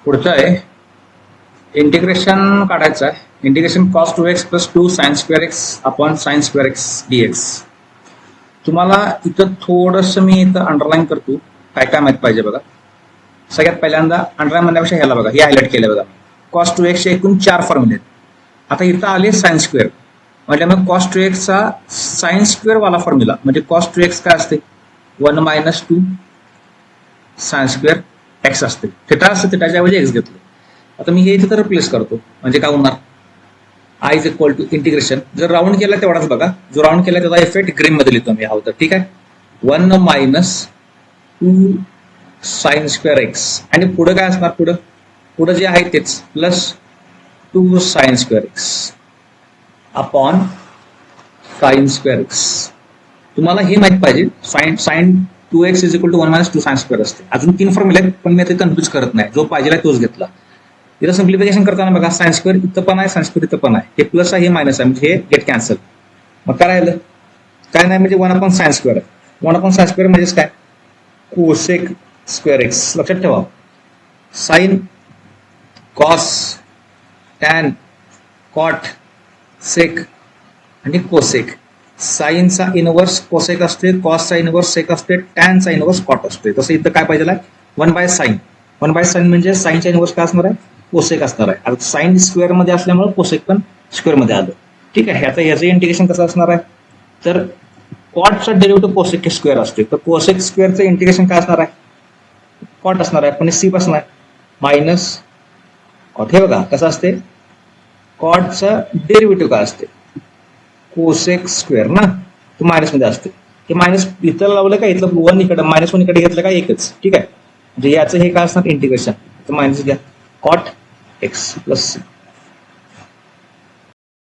पुढचं आहे इंटिग्रेशन काढायचं आहे. Integration cos 2x plus 2 sin square X upon sin square x dx. तुम्हाला इथं थोडंसं मी इथं अंडरलाईन करतो, काय काय माहित पाहिजे बघा. सगळ्यात पहिल्यांदा अंडरलाईन म्हणण्यापेक्षा ह्याला बघा, हे हायलाइट केलं बघा. cos 2x चे एकूण 4 फॉर्म्युले आहेत. आता इथं आले साइन स्क्वेअर, म्हणजे मग cos 2x चा साइन स्क्वेअर वाला फॉर्म्युला म्हणजे cos 2x काय असते 1 मायनस 2 साइन स्क्वेअर एक्स असते. थिटा असते, थिटाच्या ऐवजी एक्स घेतलं. आता मी हे इथे तर रिप्लेस करतो, म्हणजे काय होणार I is equal to integration. जर राऊंड केला तेवढाच बघा, जो राऊंड केला त्याचा इफेक्ट ग्रीन मध्ये लिहितो मी हवं तर. ठीक आहे, 1 मायनस 2 साइन स्क्वेअर एक्स आणि पुढे काय असणार, पुढे जे आहे तेच plus 2 sine square X upon sine square X. तुम्हाला हे माहित पाहिजे sine 2x is equal to 1 minus 2 sine square असते. अजून 3 फॉर्म्युले आहेत, पण मी ते कन्फ्युज करत नाही, जो पाहिजे तोच घेतला. इथं सिम्प्लिफिकेशन करताना बघा साइन स्क्वेअर इथं पण आहे, साइन स्क्वेअर इथं पण आहे, हे प्लस आहे हे मायनस आहे, म्हणजे हे गेट कॅन्सल. मग काय राहिलं, काय नाही म्हणजे 1 अपॉन साइन स्क्वेअर आहे. 1 अपॉन साइन स्क्वेअर म्हणजेच काय कोसेक स्क्वेअर एक्स. लक्षात ठेवा, sine cos tan cot sec आणि कोसेक. साइनचा इनवर्स कोसेक असते, कॉसचा इनवर्स सेक असते, टॅनचा इनवर्स कॉट असते. तसं इथं काय पाहिजे 1 बाय साइन. 1 बाय साइन म्हणजे साइनचा इनवर्स काय असणार आहे कोसेक असणार आहे. आता साइन स्क्वेअर मध्ये असल्यामुळे कोसेक पण स्क्वेअर मध्ये आलं. ठीक आहे, आता ह्याचं इंटिग्रेशन कसं असणार आहे, तर कॉटचा डेरिव्हेटिव्ह कोसेक स्क्वेअर असते, तर कोसेक स्क्वेअरचं इंटिग्रेशन काय असणार आहे कॉट असणार आहे, पण सी असणार आहे मायनस कॉट. हे बघा कसं असते, कॉटचं डेरिव्हेटिव्ह काय असते कोसेक स्क्वेअर ना, तो मायनस मध्ये असते. हे मायनस इथं लावलं का, इथलं 1 इकडे मायनस 1 इकडे घेतलं का एकच. ठीक आहे, म्हणजे याचं हे काय असणार इंटिग्रेशन, तर मायनस घ्या कॉट एक्स प्लस